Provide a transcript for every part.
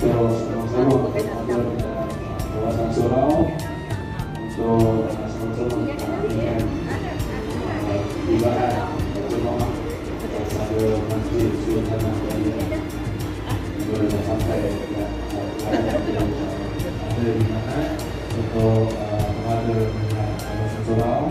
untuk sama-sama kawasan surau untuk sama-sama menjalankan ibadat berjemaah pada Masjid Sultan Abdullah boleh sampai ada di mana untuk pengajar kawasan surau.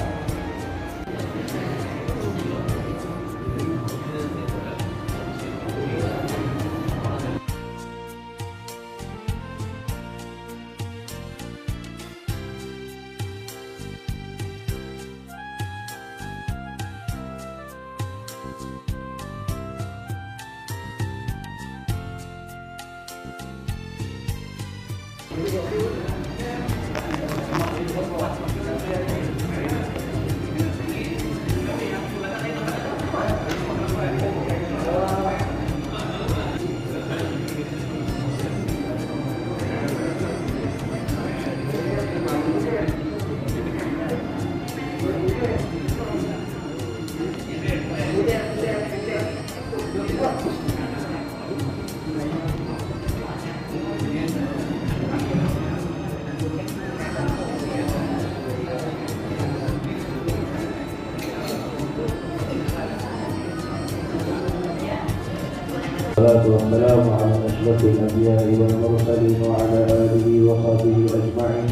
والسلام على أشرف الأنبياء والمرسلين وعلى آله وصحبه أجمعين.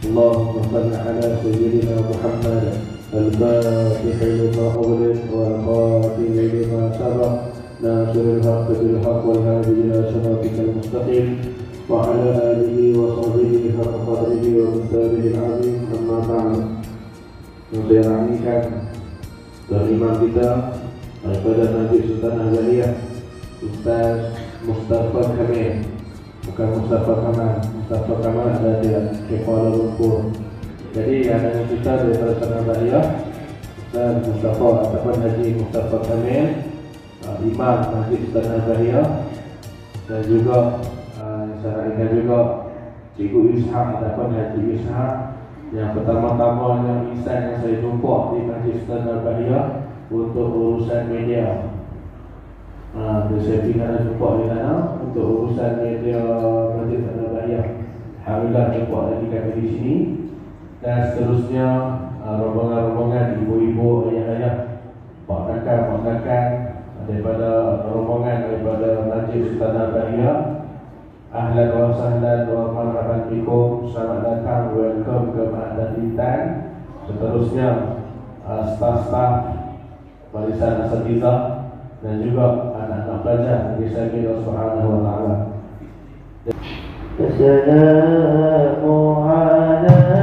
اللهم صل على سيدنا محمد الفاتح لما أغلق والخاتم لما سبق ناصر الحق بالحق والهادي إلى صراطك المستقيم وعلى آله وصحبه حق قدره ومقداره العظيم. أما بعد. Saya rangaikan dari imam kita daripada Nabi Sultan Azaliyah Ustaz Mustafa Kamil, bukan Mustafa Kamal. Mustafa Kamal ada di Kuala Lumpur. Jadi ada kita daripada Sultan Azaliyah Ustaz Mustafa ataupun Haji Mustafa Kamil, Imam Masjid Sultan Azaliyah, dan juga saya rangaikan juga Cikgu Ishaq ataupun Haji Ishaq yang pertama-tamanya insan yang saya jumpa di Masjid Sultan Azaliyah untuk urusan media. Saya tinggal jumpa di sana untuk urusan media Masjid Sultan Azaliyah. Alhamdulillah jumpa lagi kami di sini, dan seterusnya rombongan-rombongan ibu-ibu, ayah-ayah, pak-kakak daripada rombongan daripada Masjid Sultan Azaliyah. Ahlan wa sahlan wa marhaban bikum, selamat datang, welcome ke Ma'adat Intan. Seterusnya staf-staf barisan asatizah dan juga anak-anak pelajar bagi saya Allah Subhanahu wa taala. Assalamu alaikum.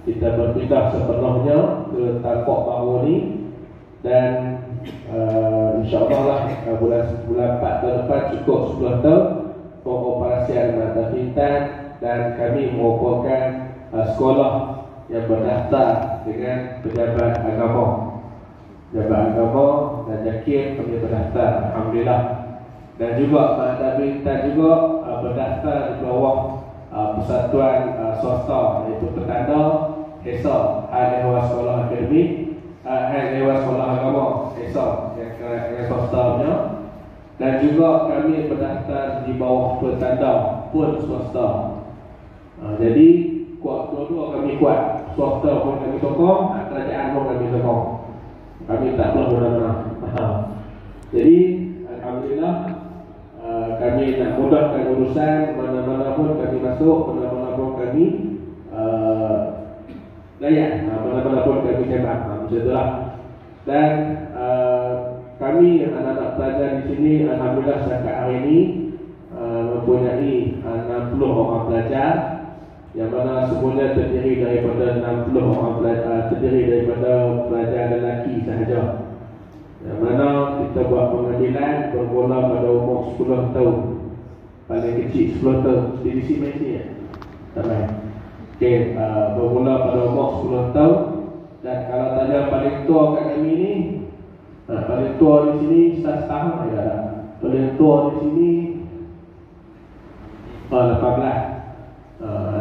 Kita berpindah sepenuhnya ke tapak baru ni, dan insyaAllah lah bulan 4 ke depan cukup 10 tahun pengoperasian Ma'adat Intan, dan kami merupakan sekolah yang berdaftar dengan pejabat agama dan yakin kami berdaftar, alhamdulillah. Dan juga Mak Bintan juga berdaftar di bawah Persatuan Swasta, iaitu Petanda HESA, Hal Ehwal Sekolah Akademik, Hal Ehwal Sekolah Agama HESA yang swasta punya. Dan juga kami berdaftar di bawah Petanda pun swasta. Jadi dua-dua kami kuat. Swasta pun kami sokong, kerajaan pun kami sokong. Kami tak perlu mana-mana. Jadi alhamdulillah, kami nak mudahkan urusan. Mana-mana pun kami masuk, mana-mana pun kami layan, mana-mana pun kami tembak. Macam itulah. Dan kami anak-anak pelajar di sini, alhamdulillah setakat hari ini mempunyai 60 orang pelajar, yang mana semuanya terdiri daripada 60 orang pelajar, terdiri daripada pelajar lelaki sahaja. Yang mana kita buat pengambilan bermula pada umur 10 tahun. Paling kecil 10 tahun. Di sini masih ya? Tak main. Okey, bermula pada umur 10 tahun. Dan kalau tanya paling tua kat kami ni, paling tua di sini 11 tahun ada. Paling tua di sini 18.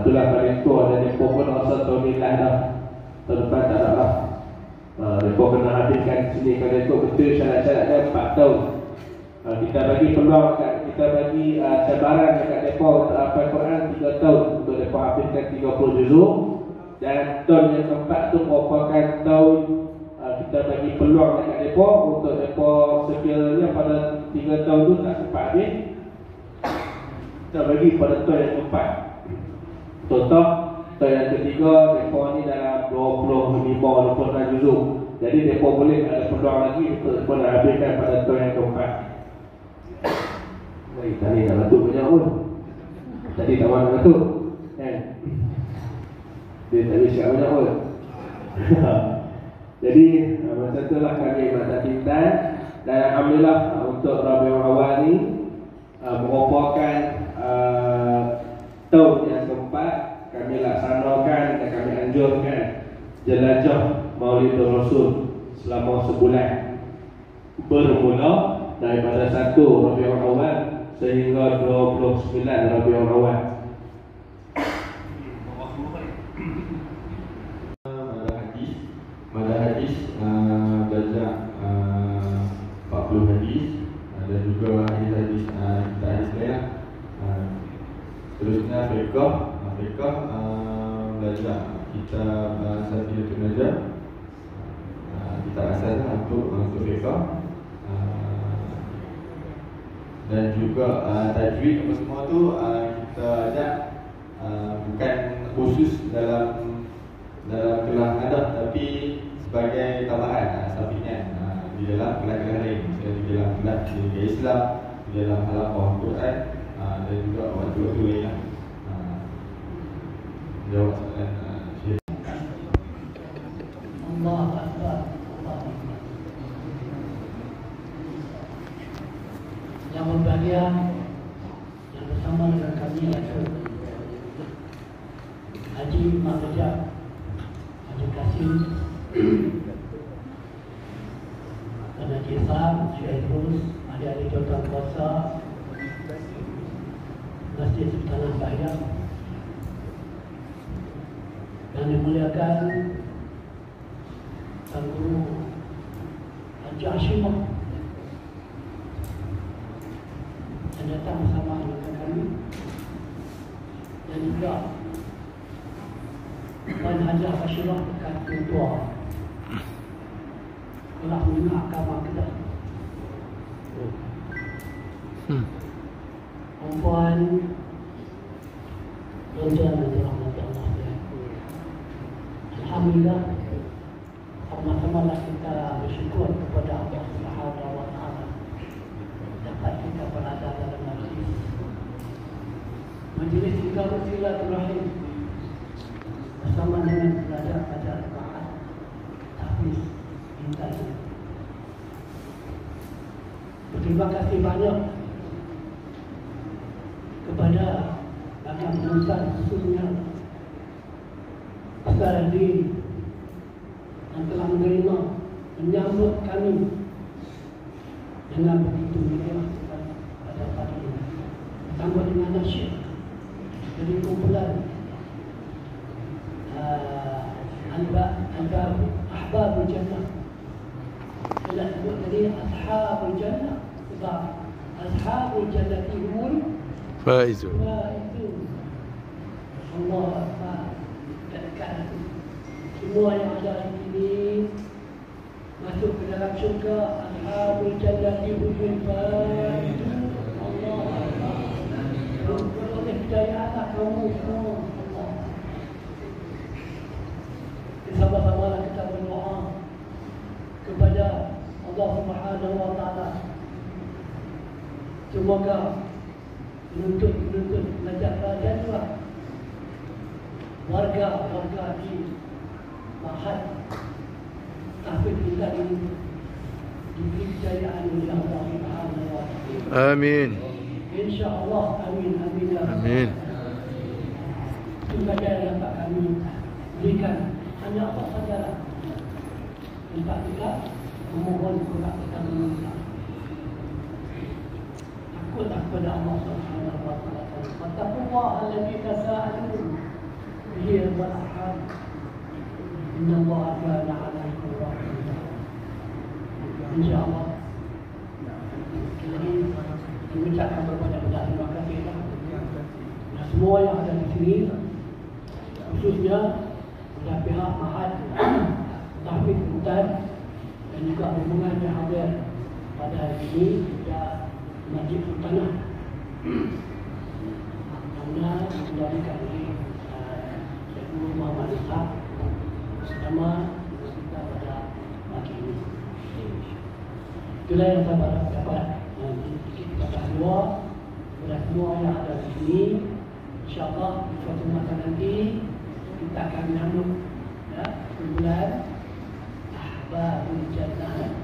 Itulah paling tua. Dan mereka pun rasa tahun ni lah dah. Tahun depan tak ada lah. Mereka kena habiskan sini. Kalau ikut betul syarat-syarat dia 4 tahun. Kita bagi peluang, kita bagi cabaran dekat mereka untuk hafal Quran 3 tahun untuk mereka habiskan 30 juzuk. Dan tahun yang keempat tu merupakan tahun kita bagi peluang dekat mereka untuk mereka sekiranya pada 3 tahun tu tak sempat habis, kita bagi pada tahun yang keempat. Contoh, tahun yang ketiga mereka ni dalam 25-26 juzuk. Jadi mereka boleh ada peluang lagi untuk mereka nak habiskan pada tahun yang keempat. Tadi nak batuk banyak pun. Tadi tak mahu nak batuk kan? Dia tak boleh cakap banyak pun. Jadi macam itulah kami Mata Bintan. Dan alhamdulillah untuk Rabiul Awal ni merupakan tahun yang keempat kami laksanakan dan kami anjurkan jelajah Maulidur Rasul selama sebulan, bermula daripada 1 Rabiul Awal sehingga 29 Rabiul Awal. Madah hadis belajar 40 hadis dan juga hadis-hadis kita hadis lain. Seterusnya fiqh belajar kita Safiyatul Najah, kita asas untuk fiqh. Dan juga tajwid apa semua tu kita ada bukan khusus dalam kelas adah, tapi sebagai tambahan sampingan di dalam kelas-kelas lain, misalnya di dalam kelas di Islam, di dalam halaqah Quran dan juga waktu-waktu lain lah. Jawab soalan Syekh. Allah Akbar. Yang berbahagia yang bersama dengan kami yaitu Haji Mahmudjah, Haji Kasim, dan Haji Sam, Syekh Rus, adik-adik jawatan kuasa Masjid Sultan Bahiyah, yang dimuliakan Sang Guru Haji Hashimah yang datang bersama dengan kami, dan juga Puan Haji Hashimah dekat Ketua telah mengenal agama kita. Puan tuan-tuan dan rahmat Allah, alhamdulillah, sama-sama lah kita bersyukur kepada Allah Subhanahu wa Ta'ala dapat kita berada dalam majlis Iqamah Silaturahim bersama dengan pelajar-pelajar Quran Tahfiz Bintan. Berterima kasih banyak kepada Bapak Ustaz, khususnya Ustaz Adil, yang telah menerima menyambut kami dengan begitu mulia pada pagi ini. Tambah dengan nasyid dari kumpulan Ahbabul Jannah. Bila sebut tadi Ashabul Jannah, sebab Ashabul Jannah humul faizun. Allah Akbar. Dekat semua yang ada di sini masuk ke dalam syurga. Ashabul Jannah humul faizun. Allah Akbar. Oleh hidayah kamu semua. Sama-sama kita berdoa kepada Allah Subhanahu wa taala. Semoga menuntut najat dan juga warga di Mahat tahfiz kita ini diberi kejayaan oleh Allah Subhanahu wa taala. Amin. Insya-Allah, amin amin ya rabbal Amin. Itu saja yang dapat kami berikan. Hanya Allah sajalah tempat kita memohon kepada kita meminta. Takutlah kepada Allah Subhanahu wa taala. Wattaqullah alladzi tasaalun bihi wal arham. Innallaha kana 'alaikum raqiba. Insyaallah. Jadi mengucapkan berbanyak-banyak terima kasih kepada semua yang ada di sini, khususnya dan pihak Mahat Tahfiz Hutan dan juga hubungan yang hadir pada hari ini dan Masjid Sultanah karena dikendalikan oleh Syekh Muhammad Ishaq bersama kita pada pagi ini. Itulah yang saya dapat kita berdua kepada semua yang ada di sini. InsyaAllah suatu masa nanti kita akan menyambut kumpulan Ahbabul Jannah.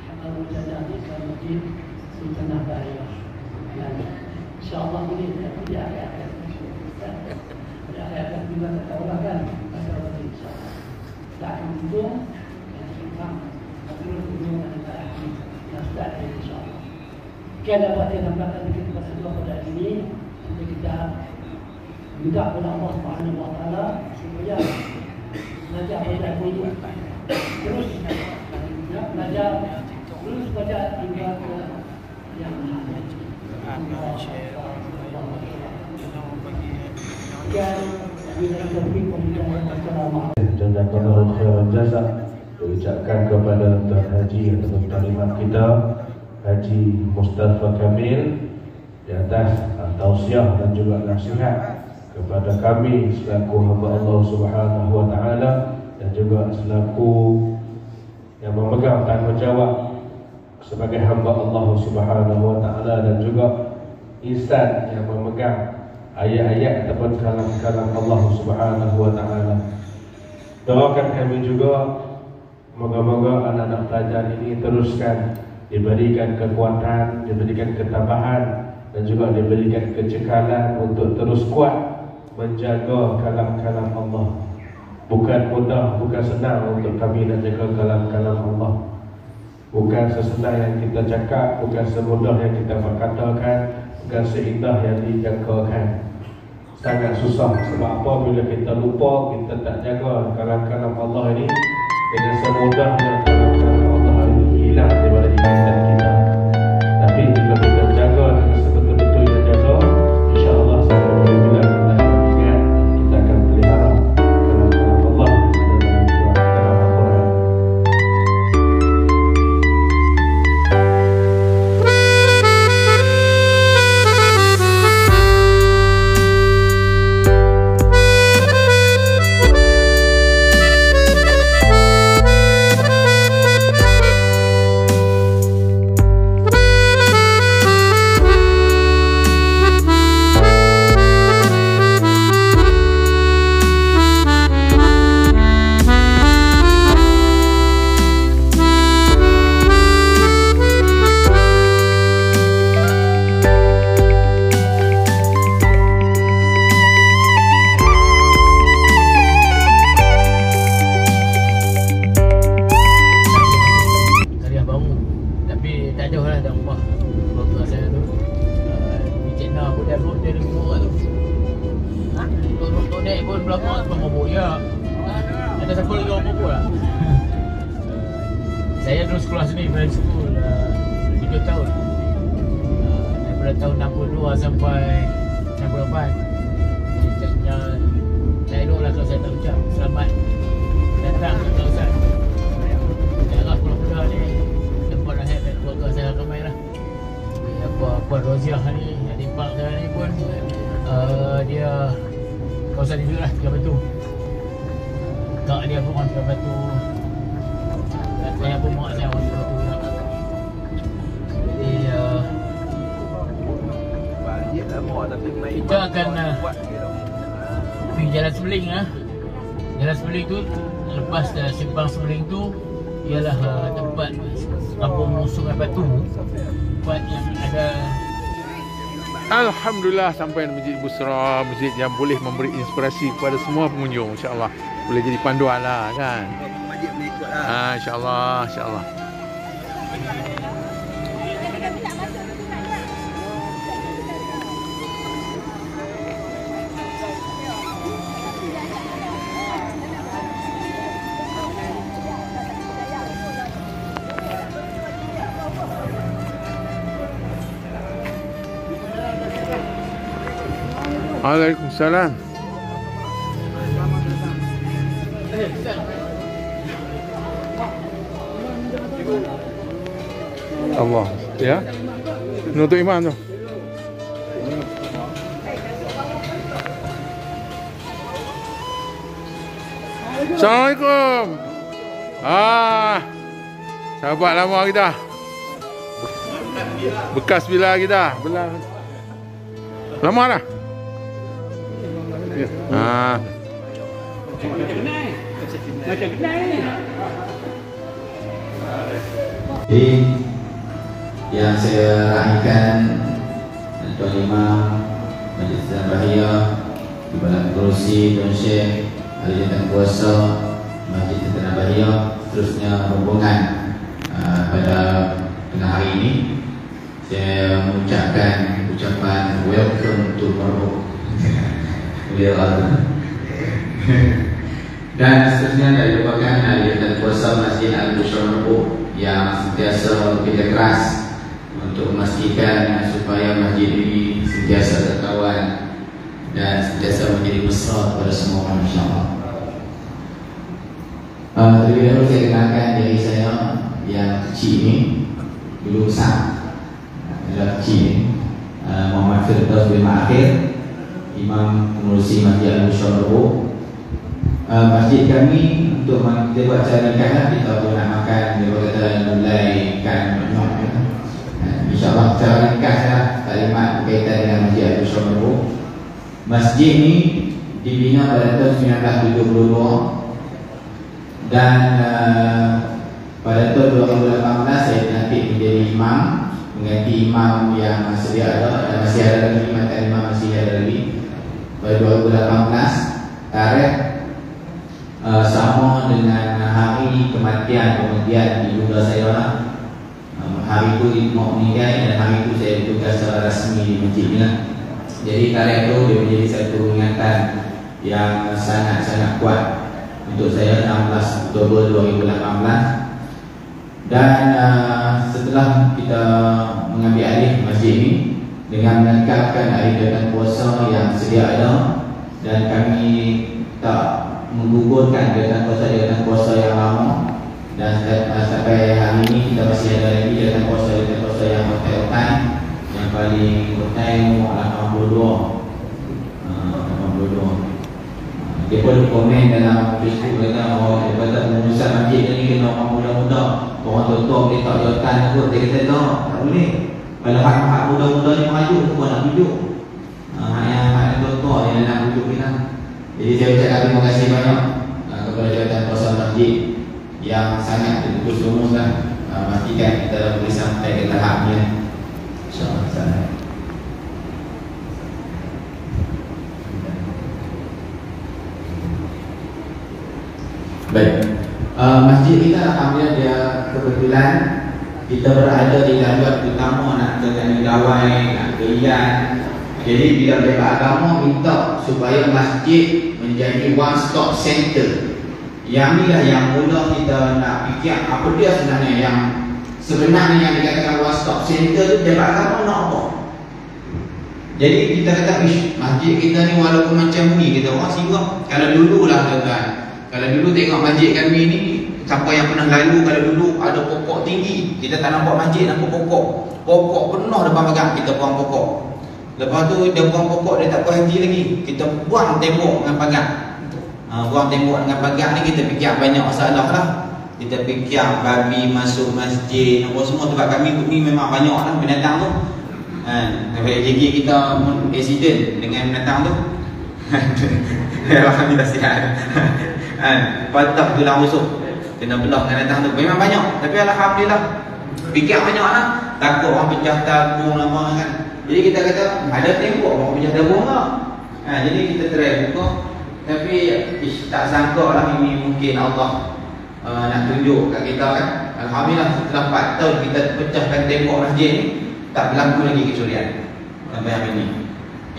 Ahbabul Jannah di Masjid Sultanah Bahia. InsyaAllah ini tidak akan juga kita ulangkan masalah ini. InsyaAllah kita akan dukung dan singkang terus hubungan antara ahli dan ustaz insyaAllah. Sekian dapat saya sampaikan kita semua pada hari ini. Sampai kita minta kepada Allah Subhanahu wa taala supaya belajar ini terus belajar terus baca hingga ke yang lain. Jazakallahu khairan jazak. Ucapkan kepada Tuan Haji atau talimat kita Haji Mustafa Kamil di atas tausiah dan juga nasihat kepada kami selaku hamba Allah Subhanahu wa taala dan juga selaku yang memegang tanggungjawab sebagai hamba Allah Subhanahu wa taala dan juga insan yang memegang ayat-ayat ataupun kalam-kalam Allah Subhanahu wa taala. Doakan kami juga moga-moga anak-anak pelajar ini teruskan diberikan kekuatan, diberikan ketabahan dan juga diberikan kecekalan untuk terus kuat menjaga kalam-kalam Allah. Bukan mudah, bukan senang untuk kami nak jaga kalam-kalam Allah. Bukan sesenang yang kita cakap, bukan semudah yang kita berkatakan, bukan seindah yang dijangkakan. Sangat susah. Sebab apa? Bila kita lupa, kita tak jaga kalam-kalam Allah ini, dengan semudahnya kalam-kalam Allah ini hilang daripada ingatan kita. Tapi jika kita jaga dengan sebetul-betulnya jaga, insya-Allah sampai bila kita ingat, kita akan pelihara kalam-kalam Allah dalam Al-Quran. Tapi tak jauh lah dari rumah keluarga saya tu. Di China pun dia road dia lebih murah tu. Road naik pun berapa? RM50 ya. Ada siapa lagi RM50 lah. Saya dulu sekolah sini, private school 3 tahun. Daripada tahun 62 sampai 68. Saya duduk lah kalau saya tak ucap selamat datang ke kawasan daerah Pulau Kuda ni, tempat lahir dan keluarga saya ramai lah. Puan Roziah ni, adik pak saya ni pun dia kawasan ni juga lah, Tiga Batu. Kak dia pun orang Tiga Batu, saya pun mak saya orang Tiga Batu juga. Jadi kita akan pergi Jalan Sebeling lah. Jalan Sebeling tu, lepas simpang Sebeling tu ialah tempat kampung Sungai Batu, tempat yang ada. Alhamdulillah sampai di Masjid Busra, masjid yang boleh memberi inspirasi kepada semua pengunjung, insya-Allah. Boleh jadi panduan lah kan. Masjid boleh ikut lah. Insya-Allah, insya-Allah. Waalaikumsalam. Allah, ya. Nuntut imam tu. Assalamualaikum. Sahabat lama kita. Bekas bila kita. Lama dah. Jadi yang saya raikan Tuan Imam Majlis Bahia, Kepala Kerusi Tuan Syekh, Ahli Jabatan Kuasa Majlis Tanah Bahia, seterusnya rombongan pada tengah hari ini, saya mengucapkan ucapan welcome to Marok. Dan seterusnya dari merupakan Ahli Jabatan Kuasa Masjid Al-Bushra yang sentiasa bekerja keras untuk memastikan supaya masjid ini sentiasa terkawal dan sentiasa menjadi besar kepada semua orang, insya-Allah. Terlebih dahulu saya kenalkan diri saya yang kecil ini, dulu besar adalah kecil ini, Muhammad Firdaus bin Ma'akhir, Imam Pengurusi Masjid Al-Bushra. Masjid kami untuk kita buat acara nikah lah, kita pun nak makan, dia kata mulai kan banyak. InsyaAllah acara nikah lah, taklimat berkaitan dengan Masjid Al-Bushra. Masjid ni dibina pada tahun 1972 dan pada tahun 2018 saya dilantik menjadi imam, mengganti imam yang sedia ada, dan masih ada lagi imam masih ada lagi. Pada 2018 tarikh sama dengan hari kematian kemudian ibunda saya lah. Hari itu ibu meninggal dan hari itu saya ditugas secara rasmi di masjid ni lah. Jadi tarikh itu dia menjadi satu ingatan yang sangat-sangat kuat untuk saya, 16 Oktober 2018. Dan setelah kita mengambil alih masjid ini dengan melengkapkan ahli jabatan kuasa yang sedia ada, dan kami tak menggugurkan jabatan kuasa yang lama, dan sampai hari ini kita masih ada lagi jabatan kuasa yang bertautan, yang paling bertautan adalah 82. Dia pun komen dalam Facebook kata bahawa daripada pengurusan masjid ni kena orang muda-muda, orang tua-tua boleh tak jawatan kot. Dia kata tak boleh. Kalau hak muda-muda ni maju, semua nak duduk. Hak tua-tua yang nak duduk kita. Jadi saya ucapkan terima kasih banyak kepada jawatan kuasa masjid yang sangat terus rumuskan, pastikan kita boleh sampai ke tahapnya, insya-Allah. Baik, masjid kita alhamdulillah dia kebetulan kita berada di jalur utama nak ke Gawai, nak ke Ian. Jadi bila pihak agama minta supaya masjid menjadi one stop center. Yang inilah yang mula kita nak fikir apa dia sebenarnya yang dikatakan one stop center tu pihak agama nak apa. Jadi kita kata masjid kita ni walaupun macam ni kita orang singgah. Kalau dulu lah tuan-tuan, kalau dulu tengok masjid kami ni, siapa yang pernah lalu, kalau dulu ada pokok tinggi, kita tak nampak masjid, nampak pokok penuh depan pagar, kita buang pokok. Lepas tu dia buang pokok, dia tak puas hati lagi, kita buang tembok dengan pagar. Buang tembok dengan pagar ni kita fikir banyak masalah lah. Kita fikir babi masuk masjid, apa semua. Tempat kami ni memang banyak lah binatang tu. Sampai gigi kita accident dengan binatang tu. Alhamdulillah sihat. Patah tulang rusuk, kena belah dengan binatang tu. Memang banyak, tapi alhamdulillah fikir banyak lah. Takut orang pecah tabung lama kan. Jadi kita kata ada tembok orang pecah tabung lah. Jadi kita try buka. Tapi tak sangka lah ini mungkin Allah nak tunjuk kat kita kan. Alhamdulillah setelah 4 tahun kita pecahkan tembok masjid ni, tak berlaku lagi kecurian sampai hari ini.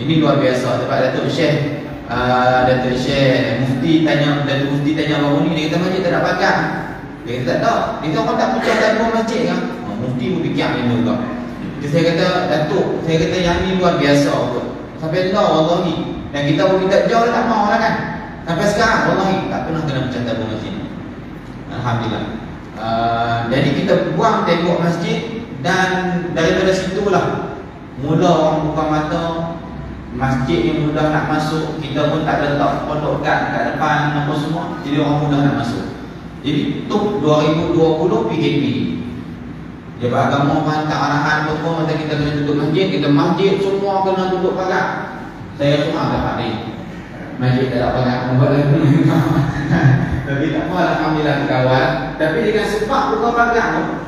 Ini luar biasa. Sebab Datuk Syekh Mufti tanya baru ni, dia kata masjid tak ada pagar. Dia kata tak ada. Dia kata orang tak pecah tembok masjid kan. Mufti pun fikir macam tu juga. Saya kata Datuk, saya kata yang ni luar biasa pun. Sampai dah wallahi. Dan kita pun minta jauh tak mau lah kan. Sampai sekarang wallahi tak pernah kena pecah tembok masjid. Alhamdulillah. Jadi kita buang tembok masjid. Dan daripada situlah mula orang buka mata. Masjid yang mudah nak masuk, kita pun tak letak pondok kat depan apa semua. Jadi orang mudah nak masuk. Jadi tu 2020 PKP. Dia beragama hantar arahan pokok masa kita kena tutup masjid. Kita masjid semua kena tutup pagar. Saya cuma dapat ni masjid tak ada pagar, membuat lagi. Tapi tak apa, alhamdulillah kawan. Tapi dengan sebab buka pagar tu,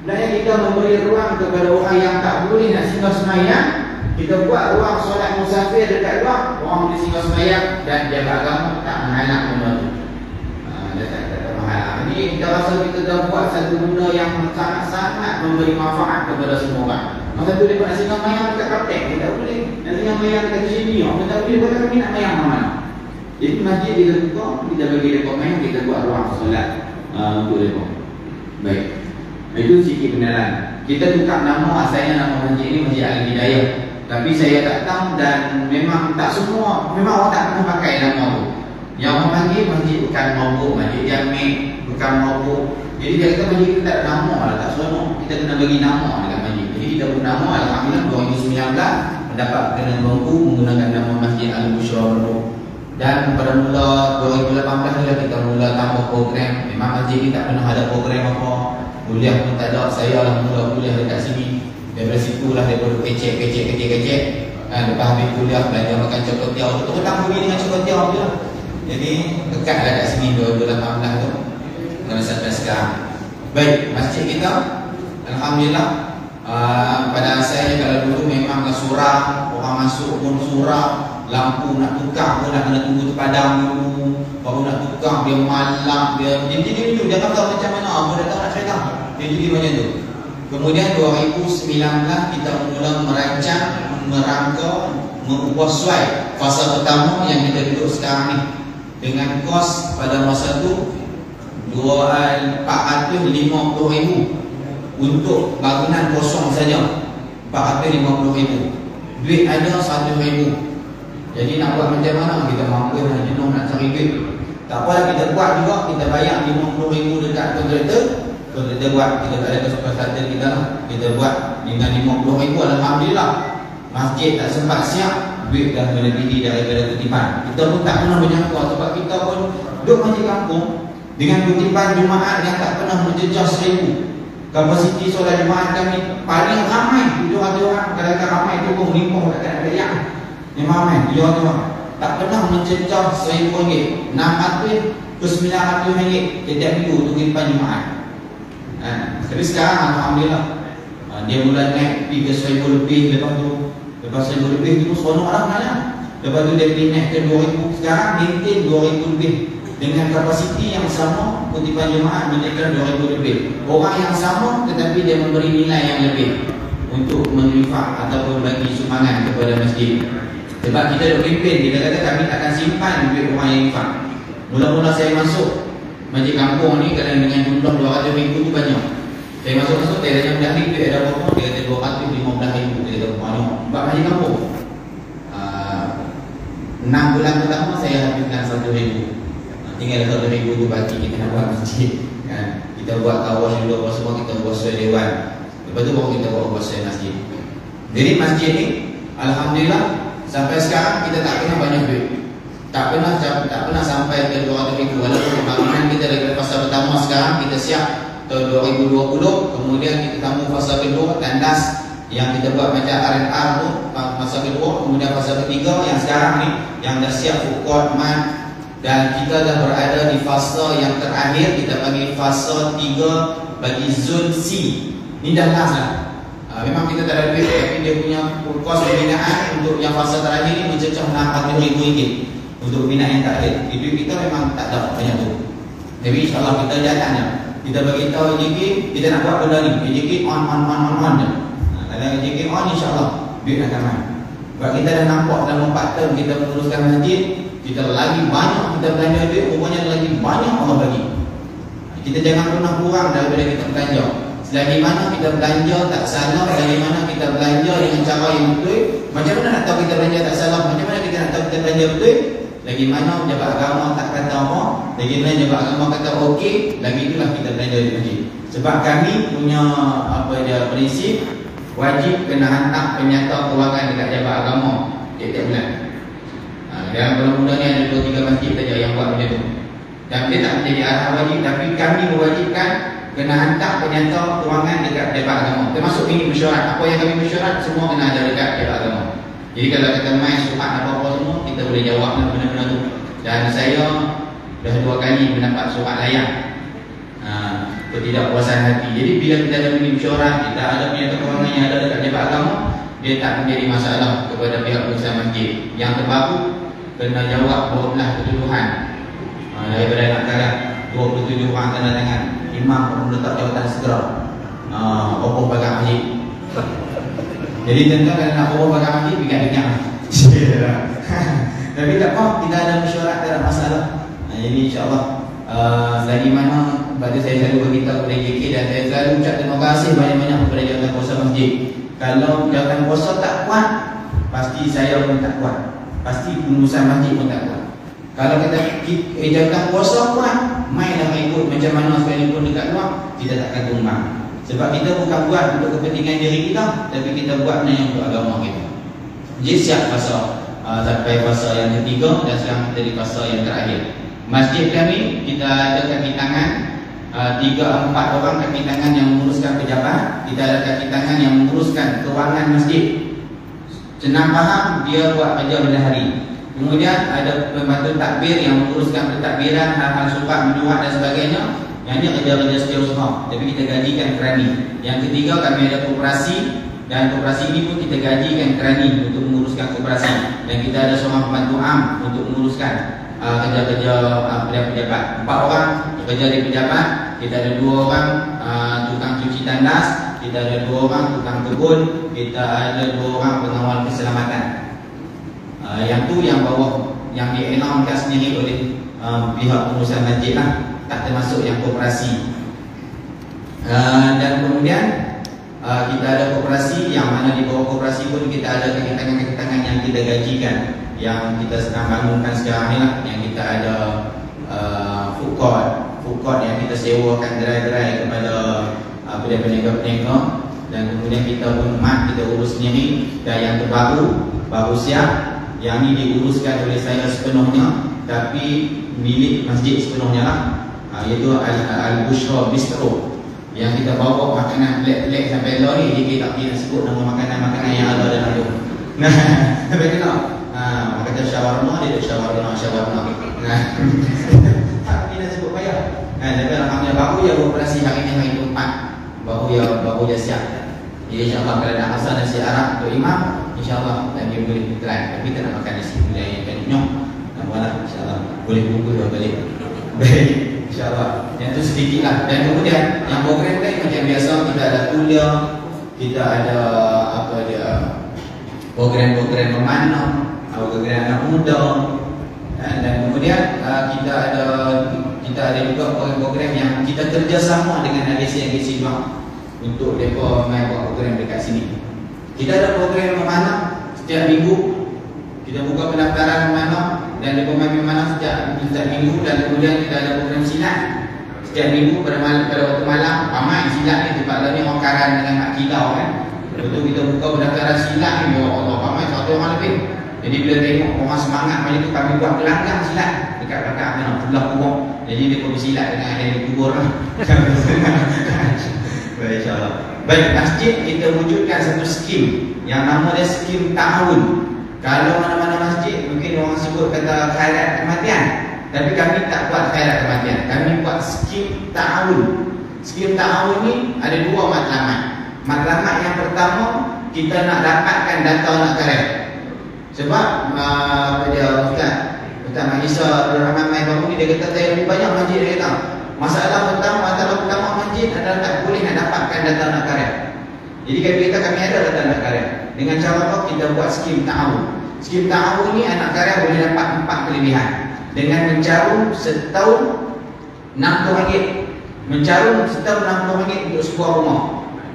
sebenarnya kita memberi ruang kepada orang yang tak boleh nak singgah semayang. Kita buat ruang solat musafir dekat luar, orang boleh singgah semayang. Dan jaga agama tak menghalang benda tu. Dia tak menghalang. Jadi kita rasa kita dah buat satu benda yang sangat-sangat memberi manfaat kepada semua orang. Masa tu dia nak singgah semayang dekat kapten, dia tak boleh. Nak singgah semayang dekat sini, dia tak boleh. Buat kami nak semayang mana. Jadi masjid kita buka, kita bagi mereka main, kita buat ruang solat untuk mereka. Baik. Itu sikit kenalan. Kita tukar nama, asalnya nama masjid ni Masjid Al-Hidayah. Tapi saya tak tahu dan memang tak semua, memang orang tak pernah pakai nama tu. Yang orang panggil masjid bukan mabuk, masjid Jami', bukan mabuk. Jadi dia kata masjid kita tak ada nama lah, tak seronok. Kita kena bagi nama dekat masjid. Jadi kita pun nama, alhamdulillah 2019 mendapat kena bangku menggunakan nama Masjid Al-Bushra. Dan pada mula 2018 ni lah kita mula tambah program. Memang masjid ni tak pernah ada program apa. Kuliah pun tak ada. Saya lah mula kuliah dekat sini. Daripada situ lah daripada kecek. Lepas habis kuliah belajar makan cokotiau. Betul petang pergi dengan cokotiau je lah. Jadi dekat lah kat sini 2018 tu. Dan sampai sekarang. Baik, masjid kita alhamdulillah pada asalnya kalau dulu memang surau, orang masuk pun surau, lampu nak tukar pun nak kena tunggu terpadam dulu, baru nak tukar dia malam dia. Jadi dulu jangan tahu macam mana apa datang nak cerita. Dia jadi macam tu. Kemudian 2019 kita mula merancang, merangka, mengubah suai fasa pertama yang kita duduk sekarang ni dengan kos pada masa tu 450,000 untuk bangunan kosong saja. 450,000. Duit ada 1,000. Jadi nak buat macam mana? Kita mampu dan jenuh nak cari duit. Tak apalah kita buat juga, kita bayar 50,000 dekat kontraktor. Kita buat, kita tak ada kesempatan kita lah. Kita buat dengan 50,000, alhamdulillah. Masjid tak sempat siap, duit dah melebihi daripada kutipan. Kita pun tak pernah menyangka sebab kita pun duduk masjid kampung dengan kutipan Jumaat yang tak pernah menjejah 1,000. Kapasiti solat Jumaat kami paling ramai 700 orang. Kadang-kadang ramai tu pun melimpah dekat yang memang ramai 700 orang. Tak pernah menjejah RM1,000, 600 ke RM900 setiap minggu untuk kutipan Jumaat. Tapi sekarang alhamdulillah dia mula naik pergi ke 1,000 lebih. Lepas 1,000 lebih tu seronok lah sebenarnya. Lepas tu dia pergi naik ke 2,000. Sekarang maintain 2,000 lebih. dengan kapasiti yang sama, kutipan jemaah menyediakan 2,000 lebih. Orang yang sama tetapi dia memberi nilai yang lebih untuk menginfak ataupun bagi sumbangan kepada masjid. Sebab kita dah pimpin, kita kata kami takkan simpan duit orang yang infak. Mula-mula saya masuk masjid kampung ni kadang dengan jumlah 200,000 tu banyak. Saya masuk-masuk, saya tanya budak ni duit ada berapa? Dia kata 215,000. Dia kata banyak. Sebab masjid kampung 6 bulan pertama saya habiskan 1,000. Tinggal 1,000 tu bagi kita nak buat masjid kan. Kita buat kawas dulu, apa semua kita buat sesuai dewan. Lepas tu baru kita buat sesuai masjid. Jadi masjid ni alhamdulillah sampai sekarang kita tak pernah banyak duit. Tak pernah sampai ke 200,000. Walaupun pembangunan kita dari fasa pertama sekarang kita siap tahun 2020, kemudian kita tambah fasa kedua tandas yang kita buat macam R&R tu fasa kedua, kemudian fasa ketiga yang sekarang ni yang dah siap food court, mat, dan kita dah berada di fasa yang terakhir, kita panggil fasa 3 bagi zon C. Ni dah last lah. Memang kita tak ada duit, tapi dia punya kos pembinaan untuk yang fasa terakhir ni mencecah RM40,000 untuk pembinaan yang tak ada. Duit kita memang tak ada banyak tu. Tapi insyaAllah kita jalannya. Kita bagi tahu AJK, kita nak buat benda ni. AJK on je. Kalau AJK on, insyaAllah duit akan main. Sebab kita dah nampak dalam 4 tahun kita menguruskan masjid, kita lagi banyak kita belanja duit, rupanya lagi banyak Allah bagi. Kita jangan pernah kurang daripada kita belanja. Selagi mana kita belanja tak salah, selagi mana kita belanja dengan cara yang betul, macam mana nak tahu kita belanja tak salah, macam mana kita nak tahu kita belanja betul? Lagi mana jabat agama tak kata apa, lagi mana jabat agama kata okey, lagi itulah kita belanja di masjid. Sebab kami punya prinsip wajib kena hantar penyata kewangan dekat jabat agama tiap-tiap bulan. Dalam bulan muda ni ada 2-3 masjid saja yang buat macam tu. Dan dia tak menjadi arah wajib, tapi kami mewajibkan kena hantar penyata kewangan dekat jabat agama. Termasuk ini mesyuarat. Apa yang kami mesyuarat semua kena ada dekat jabat agama. Jadi kalau kita main surat apa-apa semua, kita boleh jawab benda-benda tu. Dan saya dah 2 kali mendapat surat layak ketidakpuasan hati. Jadi bila kita ada mesyuarat, kita ada penyata kewangan yang ada dekat jabat agama, dia tak menjadi masalah kepada pihak pengusaha masjid. Yang terbaru kena jawab 12 ketuduhan daripada nak kalah 27 orang tanda tangan. Imam perlu letak jawatan segera opah bagang masjid. Jadi tentang kalau nak opah bagang masjid, pingat-pingat tapi tak apa, kita ada mesyuarat, tak ada masalah. Jadi insyaAllah selagi mana pada saya selalu beritahu kepada JK, dan saya selalu ucap terima kasih banyak-banyak kepada jawatan kuasa masjid. Kalau jawatan kuasa tak kuat, pasti saya pun tak kuat, pasti pengurusan masjid pun tak kuat. Kalau kita jawatan kuasa kuat, mainlah ikut macam mana sekalipun dekat luar, kita takkan tumbang. Sebab kita bukan buat untuk kepentingan diri kita, tapi kita buat yang untuk agama kita. Jadi siap fasa sampai fasa yang ketiga, dan sekarang kita di fasa yang terakhir. Masjid kami, kita ada kaki tangan 3-4 orang kaki tangan yang menguruskan pejabat. Kita ada kaki tangan yang menguruskan kewangan masjid. Senang faham, dia buat kerja pada hari. Kemudian ada pembantu takbir yang menguruskan pentadbiran, hal-hal surat, menyurat dan sebagainya. Yang ini kerja-kerja setiausaha, tapi kita gajikan kerani. Yang ketiga, kami ada koperasi, dan koperasi ini pun kita gajikan kerani untuk menguruskan koperasi. Dan kita ada seorang pembantu am untuk menguruskan kerja-kerja pejabat. 4 orang bekerja di pejabat. Kita ada 2 orang tukang cuci tandas, kita ada 2 orang tukang kebun, kita ada 2 orang pengawal keselamatan. Yang tu yang bawah, yang dienaunkan sendiri oleh pihak pengurusan masjid lah, tak termasuk yang koperasi. Dan kemudian kita ada koperasi, yang mana di bawah koperasi pun kita ada kaki tangan yang kita gajikan, yang kita sedang bangunkan sekarang ni lah. Yang kita ada food court yang kita sewakan gerai-gerai kepada peniaga-peniaga. Dan kemudian kita pun mat, kita urus sendiri. Dan yang terbaru, baru siap, yang ni diuruskan oleh saya sepenuhnya, tapi milik masjid sepenuhnya lah, iaitu Al-Bushra Bistro, yang kita bawa makanan pelik-pelik sampai lori. Jadi kita tak boleh sebut nama makanan-makanan yang ada dalam tu. Nah, sampai kenal kata shawarma, dia ada shawarma. Nah, tak boleh sebut payah. Tapi alhamdulillah baru ya beroperasi hari ini, hari keempat, baru ya siap. Jadi insyaAllah kalau ada asal nasi Arab untuk imam, insyaAllah dan dia boleh try. Tapi kita nak makan nasi budaya yang nyok, insyaAllah boleh bungkus dua balik. Baik, insyaAllah. Yang itu sedikit lah. Dan kemudian yang program lain macam biasa, kita ada kuliah, kita ada apa dia, program-program memanah, program anak muda, dan kemudian kita ada juga program-program yang kita kerjasama dengan agensi-agensi luar untuk mereka main buat program dekat sini. Kita ada program memanah setiap minggu. Kita buka pendaftaran memanah dan mereka main memanah setiap minggu, dan kemudian kita ada program silat setiap minggu pada waktu malam. Ramai silat ni tempat lain orang karan dengan mak kilau kan. Lepas tu kita buka pendaftaran silat ni, ya Allah, ramai 100 orang lebih. Jadi bila tengok orang semangat macam tu, kami buat gelanggang silat dekat belakang sana, sebelah kubur. Jadi dia pergi silat dengan ahli kubur lah. Baik, insyaAllah. Baik, masjid kita wujudkan satu skim yang nama dia skim tahun. Kalau mana-mana masjid mungkin orang sebut kata khairat kematian, tapi kami tak buat khairat kematian. Kami buat skim tahun. Skim tahun ni ada dua matlamat. Matlamat yang pertama, kita nak dapatkan data anak karya. Sebab apa dia Ustaz Mahisha Abdul Rahman Mai Baru ni, dia kata saya lebih banyak masjid. Dia kata masalah pertama masjid adalah tak boleh nak dapatkan data anak karya. Jadi kami ada data anak karya. Dengan cara apa? Kita buat skim ta'awun. Skim ta'awun ni anak karya boleh dapat 4 kelebihan. Dengan mencarum setahun RM60. Mencarum setahun RM60 untuk sebuah rumah.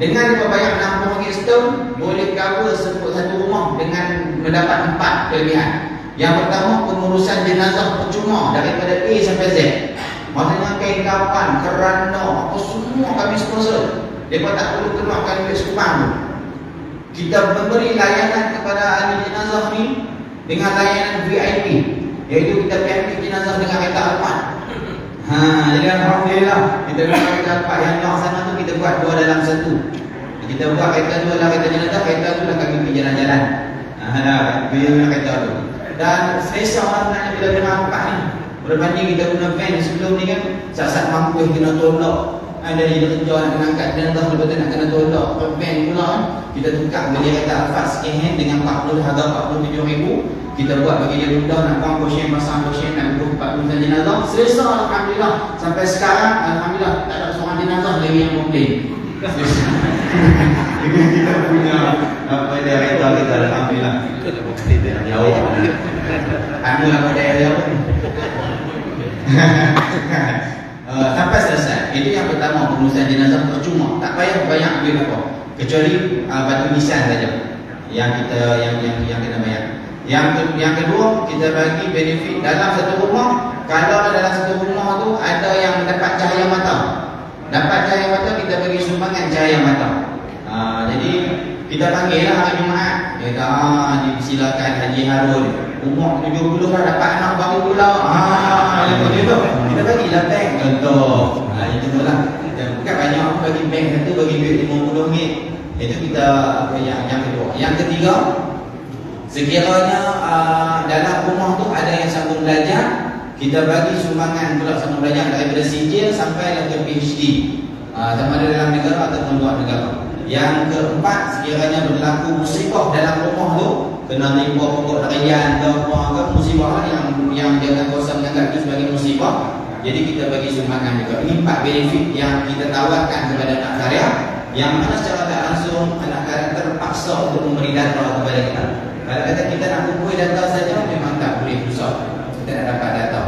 Dengan berbayar RM60 setahun, boleh cover satu rumah dengan mendapat 4 kelebihan. Yang pertama, pengurusan jenazah percuma daripada A sampai Z. Maksudnya kain kapan, kerana, apa semua kami sponsor. Mereka tak perlu keluarkan duit sekupang pun. Kita memberi layanan kepada ahli jenazah ni dengan layanan VIP, iaitu kita ambil jenazah dengan kereta Alphard. Jadi alhamdulillah kita buat kereta Alphard yang luar sana tu, kita buat 2 dalam 1. Kita buat kereta tu adalah kereta jenazah, kereta tu dah kami pergi jalan-jalan. Bila kereta tu. Dan selesa orang sebenarnya bila kena Alphard ni. Berbanding kita guna van sebelum ni kan, saat-saat mampu kena tolak. Dari kerja nak kena angkat jenazah, lepas tu nak kena tolak van pula kan. Kita tukar beli kereta Alphard second hand dengan harga RM47,000. Kita buat bagi dia mudah, nak buang kosyen, pasang kosyen, nak urus 40 jenazah. Selesa alhamdulillah. Sampai sekarang alhamdulillah tak ada seorang jenazah lagi yang komplain. Kita punya apa dia kereta kita alhamdulillah. Jauh. Anu lah pada dia pun. Sampai selesai. Itu yang pertama, pengurusan jenazah percuma. Tak payah banyak duit apa. Kecuali batu nisan saja yang kita yang kena bayar. Yang kedua, kita bagi benefit dalam satu rumah. Kalau dalam satu rumah tu ada yang mendapat cahaya mata, dapat cahaya mata, kita bagi sumbangan cahaya mata. Jadi kita panggil lah hari Jumaat. Dia kata dipersilakan Haji Harun, umur 70 dah dapat anak baru pula. Kita bagilah bank contoh. Itu lah. Bukan banyak bagi bank satu, bagi duit RM50. Itu kita apa yang kedua. Yang ketiga, sekiranya dalam rumah tu ada yang sambung belajar, kita bagi sumbangan pula sambung belajar daripada sijil sampai ke PhD, sama ada dalam negara ataupun luar negara. Yang keempat, sekiranya berlaku musibah dalam rumah tu, kena nimpa pokok harian atau apa, musibah yang jangan kuasa menganggap itu sebagai musibah. Jadi kita bagi sumbangan juga. Ini 4 benefit yang kita tawarkan kepada anak karya, yang mana secara tak langsung anak karya terpaksa untuk memberi data kepada kita. Kalau kata kita nak kumpul data saja, memang tak boleh, susah. Kita nak dapat data.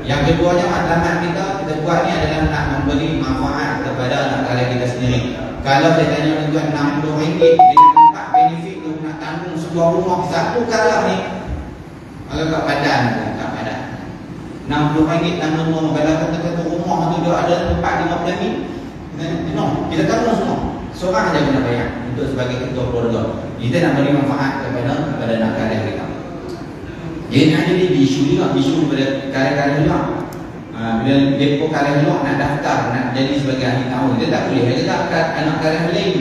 Yang keduanya, matlamat kita buat ni adalah nak memberi manfaat kepada anak karya kita sendiri. Kalau saya tanya tuan RM60 dengan 4 benefit tu nak tanggung sebuah rumah satu karya ni, agak padan pun tak padan. RM60 tanggung rumah. Kalau kata-kata rumah tu dia ada tempat 50 ni, kita tanggung semua. Seorang saja kena bayar untuk sebagai ketua keluarga. Kita nak beri manfaat kepada anak karya kita. Jadi nak jadi isu juga, isu kepada karya-karya juga. Bila depo karya luar nak daftar, nak jadi sebagai ahli tahun, dia tak boleh. Dia tak anak karya lain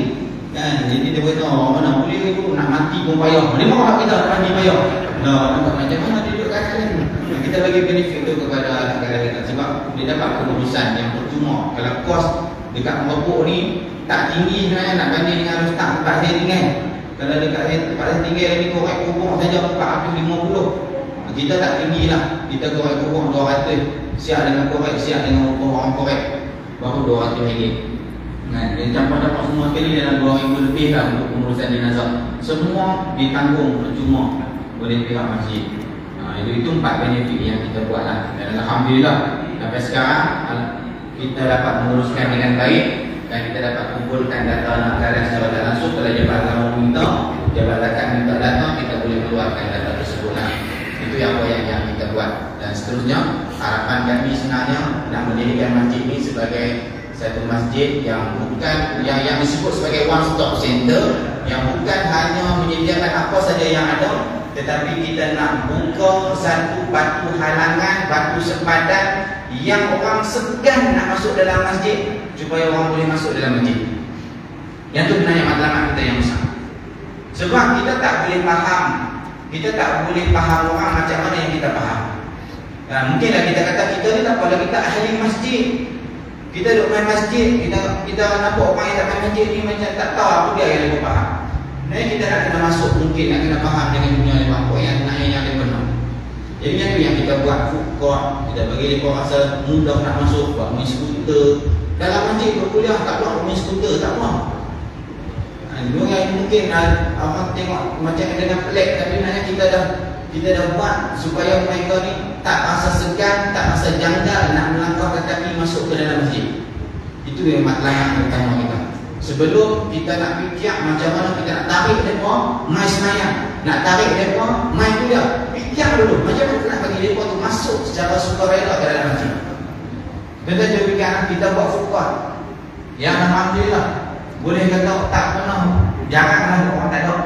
kan. Jadi dia kata, mana boleh tu, nak mati pun payah. Mana mahu kita nak mati payah. Nampak macam mana dia duduk karya lain. Kita bagi benefit tu kepada anak karya kita, sebab dia dapat pengurusan yang percuma. Kalau kos dekat merokok ni tak tinggi sebenarnya nak banding dengan Rustang tempat saya tinggal. Kalau dekat tempat saya tinggal ni korek kubur saja 450. Kita tak tinggi lah. Kita korek-korek 200. Siap dengan korek, siap dengan orang korek. Baru RM200. Nah, dan dapat semua sekali dalam 2,000 lebih lah untuk pengurusan jenazah. Semua ditanggung percuma oleh pihak masjid. Itu 4 benefit yang kita buat lah. Dan alhamdulillah sampai sekarang kita dapat menguruskan dengan baik dan kita dapat kumpulkan data anak kalian secara tak langsung. Kalau jabatan meminta, jabatan minta data, kita boleh keluarkan data tersebut lah. Itu yang kita buat. Dan seterusnya harapan kami sebenarnya nak menjadikan masjid ini sebagai satu masjid yang bukan yang disebut sebagai one stop center, yang bukan hanya menyediakan apa saja yang ada, tetapi kita nak buka satu batu halangan, batu sempadan yang orang segan nak masuk dalam masjid supaya orang boleh masuk dalam masjid. Yang tu benarnya matlamat kita yang besar. Sebab kita tak boleh faham, kita tak boleh faham orang macam mana yang kita faham. Mungkinlah kita kata kita ni tak apalah, kita ahli masjid. Kita duduk main masjid, kita nampak orang yang tak main masjid ni macam tak tahu apa dia yang dia faham. Nah, kita nak kena masuk, mungkin nak kena faham dengan dunia yang apa yang dia benar. Jadi yang tu yang kita buat food court, kita bagi mereka rasa mudah nak masuk, buat main skuter. Dalam masjid berkuliah tak boleh main skuter, tak boleh. Dua yang mungkin orang tengok macam dengan pelik, tapi sebenarnya kita dah buat supaya mereka ni tak rasa segan, tak rasa janggal nak melangkahkan kaki masuk ke dalam masjid. Itu yang matlamat pertama kita. Sebelum kita nak fikir macam mana kita nak tarik mereka mai semayang, nak tarik mereka mai kuliah, fikir dulu macam mana nak bagi mereka tu masuk secara sukarela ke dalam masjid. Kita jadikan kita buat fokus yang alhamdulillah boleh kata tak pernah jaranglah orang tak ada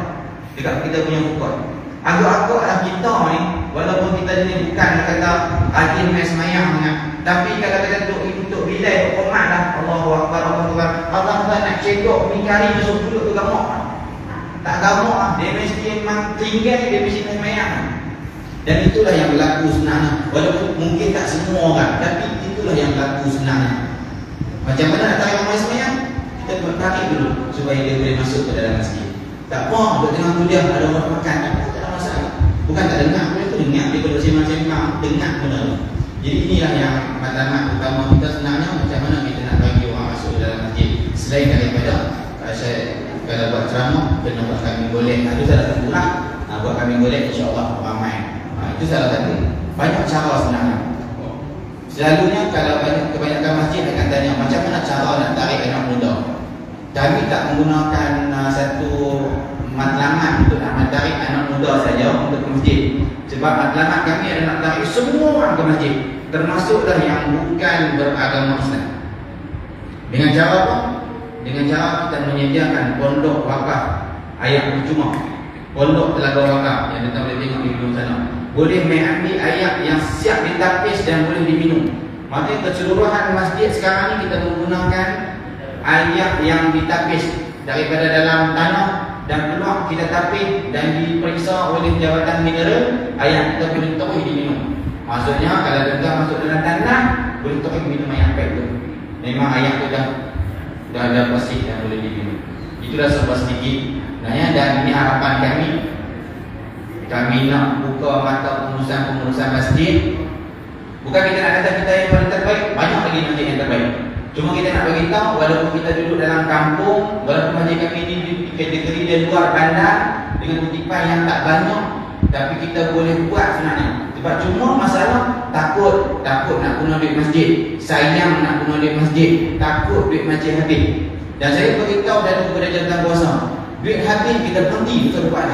dekat kita punya fokus. Agak-agaklah kita ni, walaupun kita ni bukan kata rajin main semayang, tapi kalau kita duduk bilai berkomat lah, Allahu Akbar, Allahu Akbar, Allah nak cekok mingkari masuk duduk tu gamuk. Tak gamuk lah, dia mesti memang tinggal, dia mesti main semayang. Dan itulah yang berlaku sebenarnya. Walaupun mungkin tak semua orang, tapi itulah yang berlaku sebenarnya. Macam mana nak tarik orang main semayang? Kita tarik dulu supaya dia boleh masuk ke dalam masjid. Tak apa, duduk tengah kuliah ada orang makan, bukan tak dengar, boleh tu dengar. Dia kalau sembang-sembang, dengar benar. Jadi inilah yang matlamat utama kita sebenarnya, macam mana kita nak bagi orang masuk dalam masjid. Selain daripada kalau buat ceramah, kena buat kami golek. Itu salah satu lah. Buat kami golek, insyaAllah ramai. Itu salah satu. Banyak cara sebenarnya. Selalunya kalau kebanyakan masjid akan tanya macam mana cara nak tarik anak muda. Kami tak menggunakan satu matlamat untuk nak menarik anak muda saja untuk ke masjid. Sebab matlamat kami adalah nak tarik semua orang ke masjid, termasuklah yang bukan beragama Islam. Dengan cara apa? Dengan cara kita menyediakan pondok wakaf ayat percuma, pondok telaga wakaf yang kita boleh tengok di belakang sana. Boleh mengambil ayat yang siap ditapis dan boleh diminum. Maksudnya keseluruhan masjid sekarang ni kita menggunakan ayat yang ditapis daripada dalam tanah dan keluar kita tapis dan diperiksa oleh jabatan mineral, ayat kita boleh terus diminum. Maksudnya kalau kita masuk dalam tanah, boleh terus minum ayat itu. Memang ayat itu dah ada bersih dan boleh diminum. Itulah sebuah sedikit. Dan ini harapan kami. Kami nak buka mata pengurusan masjid. Bukan kita nak kata kita yang paling terbaik, banyak lagi masjid yang terbaik. Cuma kita nak bagi tahu, walaupun kita duduk dalam kampung, walaupun masjid kami ini di kategori di luar bandar dengan kutipan yang tak banyak, tapi kita boleh buat sebenarnya. Sebab cuma masalah takut nak guna duit masjid, sayang nak guna duit masjid, takut duit masjid habis. Dan saya beritahu dan kepada jabatan kuasa, duit habis kita berhenti kita buat.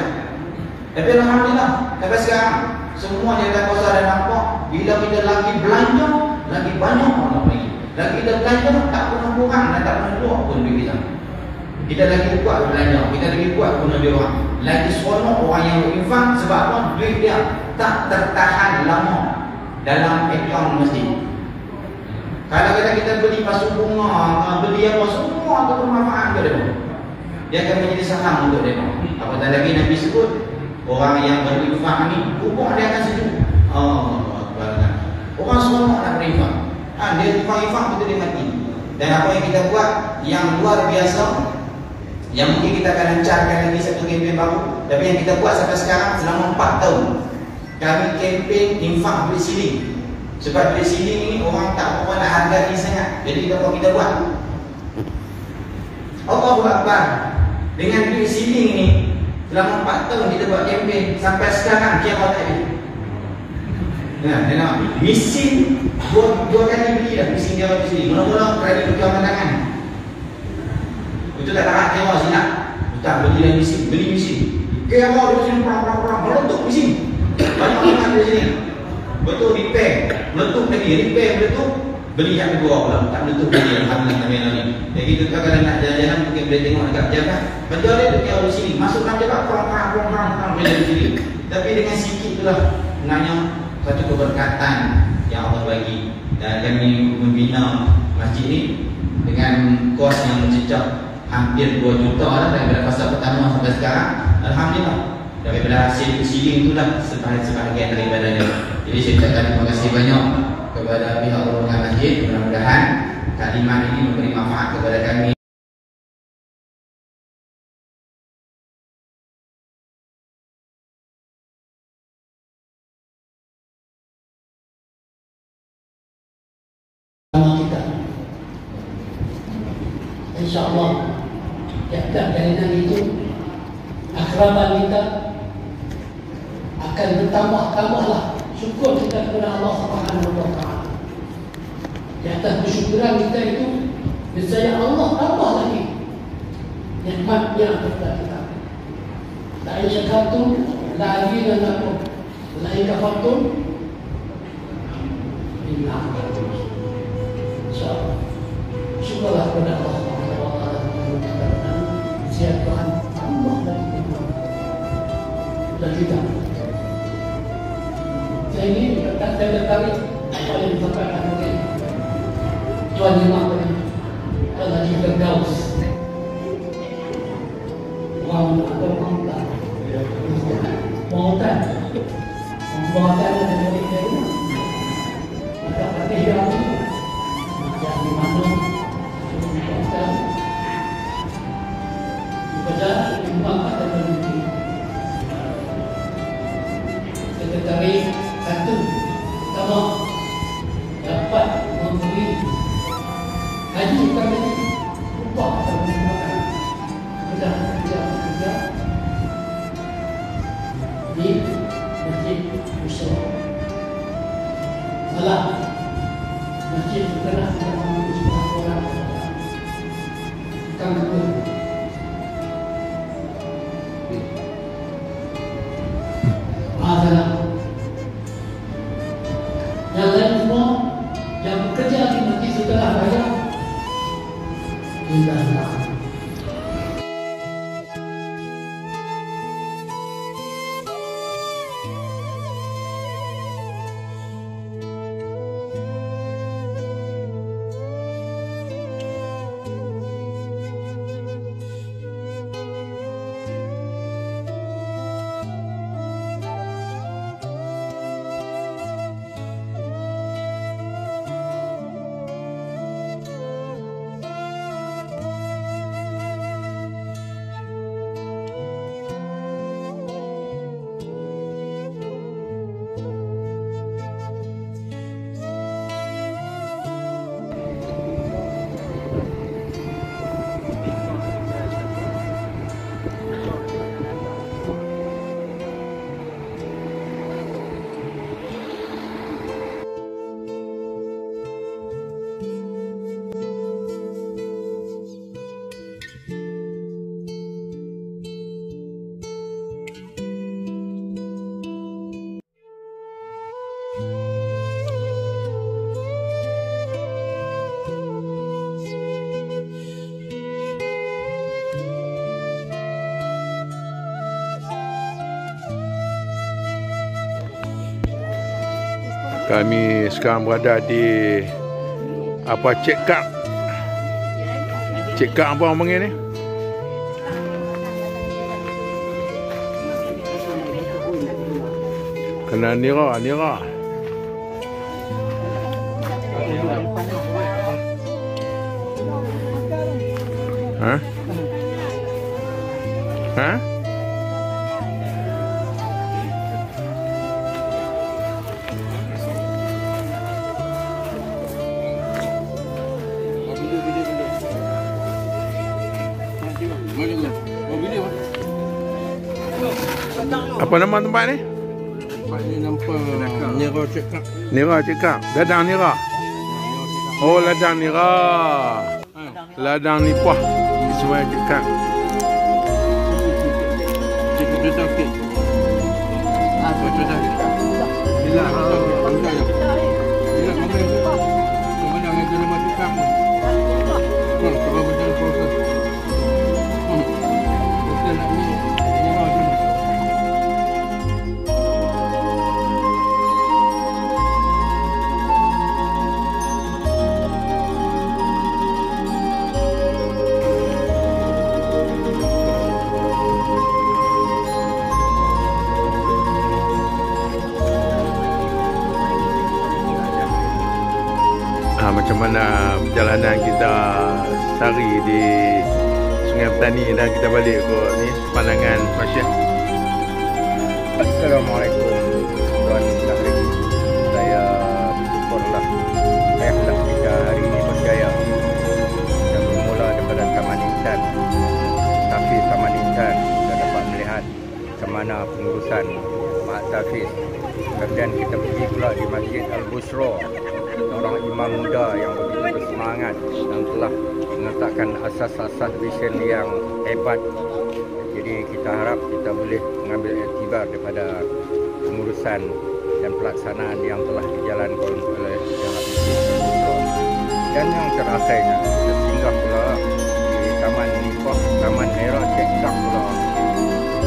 Tapi alhamdulillah sampai sekarang semua jabatan kuasa dah nampak bila kita lagi belanja, lagi banyak orang lagi. Dan kita belanja tak pernah kurang dan tak pernah keluar pun duit kita. Kita lagi kuat belanja, kita lagi kuat guna duit orang. Lagi seronok orang yang berinfak sebab apa? Duit dia tak tertahan lama dalam akaun masjid. Kalau kita beli pasu bunga, beli apa, semua itu bermanfaat untuk dia. Dia akan menjadi saham untuk dia. Apatah lagi Nabi sebut, orang yang berinfak ni, kubur dia akan sejuk. Orang seronok nak berinfak. Dia infak betul dia mati. Dan apa yang kita buat yang luar biasa, yang mungkin kita akan lancarkan lagi satu kempen baru, tapi yang kita buat sampai sekarang selama 4 tahun. kami kempen infak duit siling. Sebab duit siling ni orang tak apa nak hargai sangat. Jadi apa kita buat? Allahu Akbar. Dengan duit siling ni selama 4 tahun kita buat kempen sampai sekarang kiamat tak ada. Nah, tengok mesin dua kali beli dah mesin dia waktu sini. Mula-mula kredit berjualan tangan. Itu tak tahan kira sini nak. Tak beli dah mesin, beli mesin. Kira di sini perang meletup mesin. Banyak orang di sini. Betul repair, meletup lagi, repair meletup. Beli yang kedua pula, tak meletup lagi. Alhamdulillah kami ni. Jadi kita kadang nak jalan-jalan mungkin boleh tengok dekat pejabat. Betul dia tu kira di sini. Masuk dalam pejabat perang boleh di sini. Tapi dengan sikit itulah sebenarnya satu keberkatan yang Allah bagi. Dan kami membina masjid ni dengan kos yang mencecah hampir 2 juta lah daripada fasa pertama sampai sekarang. Alhamdulillah. Daripada hasil siling itulah sebahagian daripadanya. Jadi saya ucapkan terima kasih banyak kepada pihak rombongan masjid. Mudah-mudahan taklimat ini memberi manfaat kepada kami. InsyaAllah tiap-tiap jalinan itu akraban kita akan bertambah-tambahlah. Syukur kita kepada Allah Subhanahu wa Ta'ala. Di atas bersyukuran kita itu nescaya Allah tambah lagi nikmatnya kepada kita. La in syakartum la azidannakum la in kafartum inna azabi. Insyaallah. Syukurlah kepada Allah Subhanahu wa Ta'ala. Siap Tuhan tambah lagi nikmat. Dan kita saya ini saya tertarik apa yang disampaikan oleh Tuan Imam tadi, Tuan Haji Firdaus. Mautan ada dari mana? Maka patih yang di mana? Kepada Imam ada berhenti. Saya tertarik satu, pertama dapat memberi haji kami upah atau makan kepada kerja di Masjid Musa. Malah masjid terkenal dengan sebuah orang kampung. Masalah yang lain semua yang bekerja di masjid setelah bayar tidak tahu. Kami sekarang berada di apa check card. Check card apa orang panggil ni? Kena nira. Hah? Hah? Apa nama tempat ni? Tempat ni nampak Nira Cekak. Nira Cekak. Ladang Nira. Oh, ladang Nira. Ladang Nipah. Di Sungai Cekak. Cekak tu sakit. Apa tu sakit? Bila enggak ya. Bila kami kemudian yang dalam Cekak. Kalau berjalan proses. Kita nak ni Nira tu. Macam mana perjalanan kita sehari di Sungai Petani dan kita balik ke ni pandangan Malaysia. Assalamualaikum tuan dan lagi. Saya bersyukurlah ayahlah kita hari ini berjaya dan bermula daripada Taman Intan. Tapi Taman Intan kita dapat melihat macam mana pengurusan Mak Tafiz. Kemudian kita pergi pula di Masjid Al-Busra. Seorang imam muda yang begitu bersemangat dan telah meletakkan asas-asas vision yang hebat. Jadi kita harap kita boleh mengambil iktibar daripada pengurusan dan pelaksanaan yang telah dijalankan oleh Jalan Busra. Dan yang terakhirnya kita singgah pula di Taman Nipah, Taman Nira Cekak pula,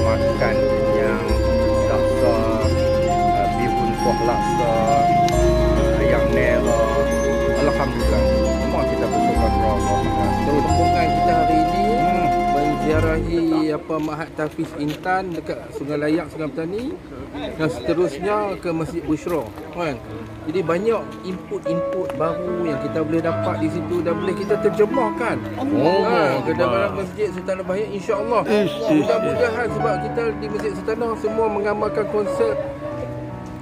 makan yang laksa, bihun kuah laksa, ayam nera. Alhamdulillah, semua kita bersyukur kepada Allah. Rombongan kita hari ini menziarahi Mahat Tafiz Intan dekat Sungai Layak, Sungai Petani, dan seterusnya ke Masjid Busra, kan. Jadi banyak input baru yang kita boleh dapat di situ dan boleh kita terjemahkan ke dalam Masjid Sultanah Bahiyat, insya-Allah. Mudah-mudahan sebab kita di Masjid Sultanah semua mengamalkan konsep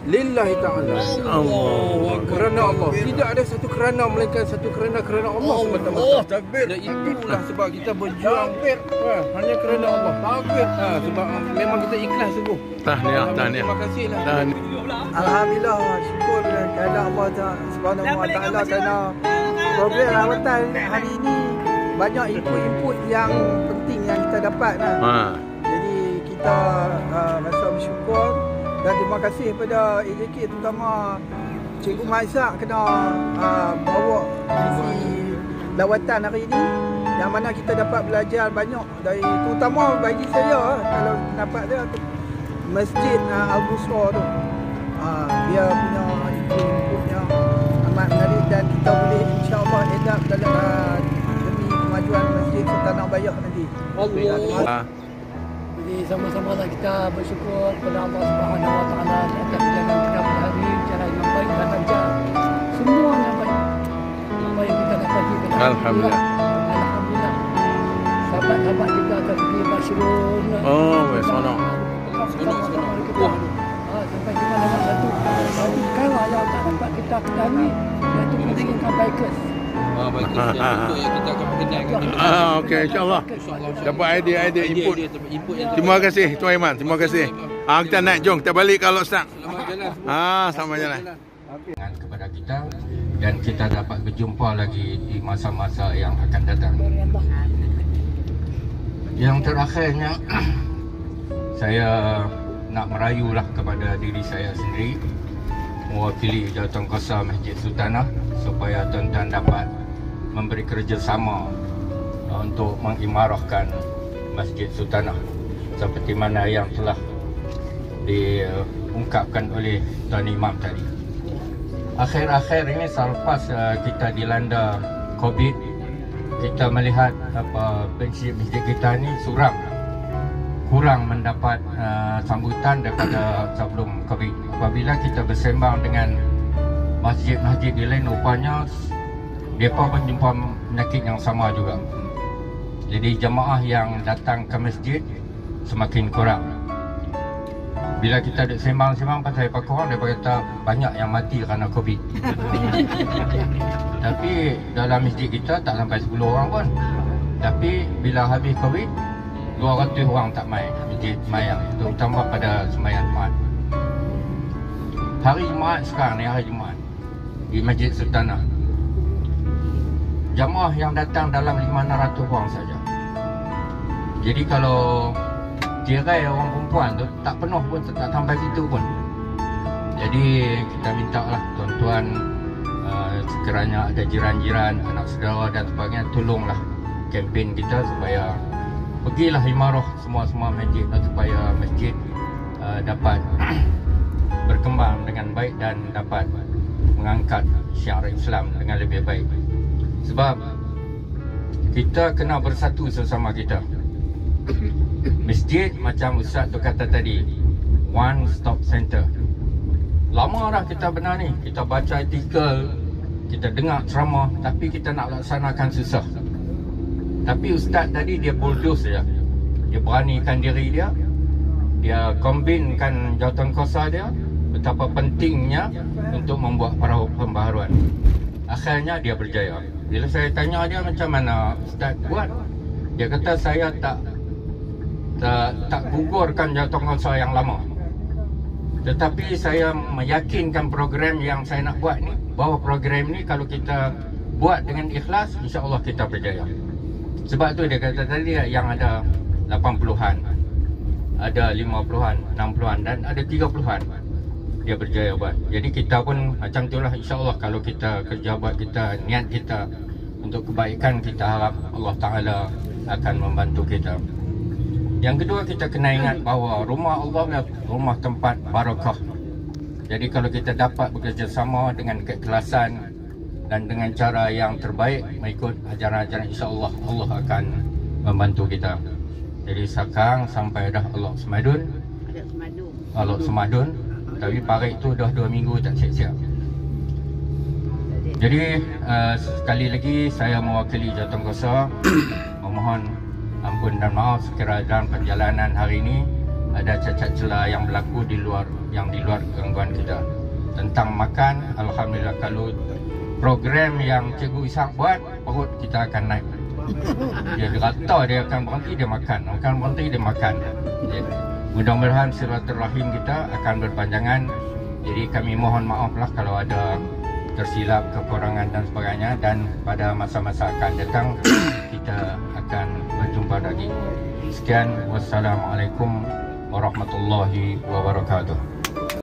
lillahi ta'ala, kerana Allah. Tidak ada satu kerana melainkan satu kerana Allah semata-mata. Takbir. Dan itulah sebab kita berjuang hanya kerana Allah. Takbir. Sebab memang kita ikhlas sungguh. Tahniah. Terima kasihlah. Alhamdulillah, syukur kepada Allah Subhanahu Wa Taala kerana program rawatan hari ini banyak input yang penting yang kita dapat. Jadi kita rasa bersyukur. Dan terima kasih kepada AJK, terutama Cikgu Maizak kena bawa isi lawatan hari ini, yang mana kita dapat belajar banyak dari, terutama bagi saya kalau dapat dia Masjid Al-Busra tu. Dia punya inputnya amat menarik dan kita boleh insya-Allah edap dalam demi kemajuan Masjid Sultanah Bahiyat nanti. Jadi sama-sama kita bersyukur kepada Allah Subhanahu Wa Taala atas perjalanan kita pada hari ini, cara yang baik dan lancar. Semua yang baik. Apa yang kita dapati pada Alhamdulillah. Alhamdulillah. Sahabat-sahabat kita akan pergi Masyrun. Sono. Sampai kita dapat satu perkara yang tak dapat kita ketahui, iaitu pentingkan bikers. Yang kita akan perkenalkan. Okey, insya-Allah. Dapat idea input. Terima kasih Tuan Iman, terima kasih. Kita naik, jom kita balik kalau start. Selamat jalan. Selamat jalan. Kepada kita dan kita dapat berjumpa lagi di masa-masa yang akan datang. Yang terakhirnya saya nak merayulah kepada diri saya sendiri mewakili Jawatankuasa Masjid Sultanah supaya tuan-tuan dapat memberi kerjasama untuk mengimarahkan Masjid Sultanah seperti mana yang telah diungkapkan oleh Tuan Imam tadi. Akhir-akhir ini selepas kita dilanda COVID, kita melihat masjid kita ni suram, kurang mendapat sambutan daripada sebelum COVID. Apabila kita bersembang dengan masjid-masjid di lain, rupanya mereka pun jumpa penyakit yang sama juga. Jadi jemaah yang datang ke masjid semakin kurang. Bila kita duduk sembang-sembang pasal mereka kurang, mereka kata banyak yang mati kerana COVID. Tapi dalam masjid kita tak sampai 10 orang pun. Tapi bila habis COVID, 200 orang tak mai masjid semayang, terutama pada sembahyang Jumaat. Hari Jumaat sekarang ni, hari Jumaat di Masjid Sultanah, jamaah yang datang dalam 500 orang saja. Jadi kalau tirai orang perempuan tu tak penuh pun, tak sampai situ pun. Jadi kita minta lah tuan-tuan, sekiranya ada jiran-jiran, anak saudara dan sebagainya, tolonglah kempen kita supaya pergilah imarah semua-semua masjid supaya masjid dapat berkembang dengan baik dan dapat mengangkat syiar Islam dengan lebih baik. Sebab kita kena bersatu sesama kita. Masjid macam Ustaz tu kata tadi, one stop center. Lama dah kita benar ni, kita baca artikel, kita dengar ceramah, tapi kita nak laksanakan susah. Tapi Ustaz tadi dia bulldoze saja. Dia beranikan diri dia, dia kombinkan jawatankuasa dia, betapa pentingnya untuk membuat pembaharuan. Akhirnya dia berjaya. Bila saya tanya dia macam mana Ustaz buat, dia kata saya tak gugurkan jawatankuasa yang lama, tetapi saya meyakinkan program yang saya nak buat ni, bahawa program ni kalau kita buat dengan ikhlas, insya-Allah kita berjaya. Sebab tu dia kata tadi yang ada 80-an, ada 50-an, 60-an dan ada 30-an dia berjaya buat. Jadi kita pun macam itulah, insya-Allah kalau kita kerja buat kita, niat kita untuk kebaikan, kita harap Allah Ta'ala akan membantu kita. Yang kedua, kita kena ingat bahawa rumah Allah adalah rumah tempat barakah. Jadi kalau kita dapat bekerjasama dengan keikhlasan dan dengan cara yang terbaik mengikut ajaran-ajaran, insya-Allah Allah akan membantu kita. Jadi sekarang sampai dah Allah Semadun. Allah Semadun. Tapi parit tu dah 2 minggu tak siap-siap. Jadi sekali lagi saya mewakili jawatankuasa memohon ampun dan maaf sekiranya dalam perjalanan hari ini ada cacat celah yang berlaku di luar gangguan kita. Tentang makan, alhamdulillah kalau program yang Cikgu Ishak buat, perut kita akan naik. Dia kata dia akan berhenti, dia makan. Akan berhenti, dia makan. Mudah-mudahan silaturahim kita akan berpanjangan. Jadi kami mohon maaflah kalau ada tersilap, kekurangan dan sebagainya. Dan pada masa-masa akan datang kita akan berjumpa lagi. Sekian, wassalamualaikum warahmatullahi wabarakatuh.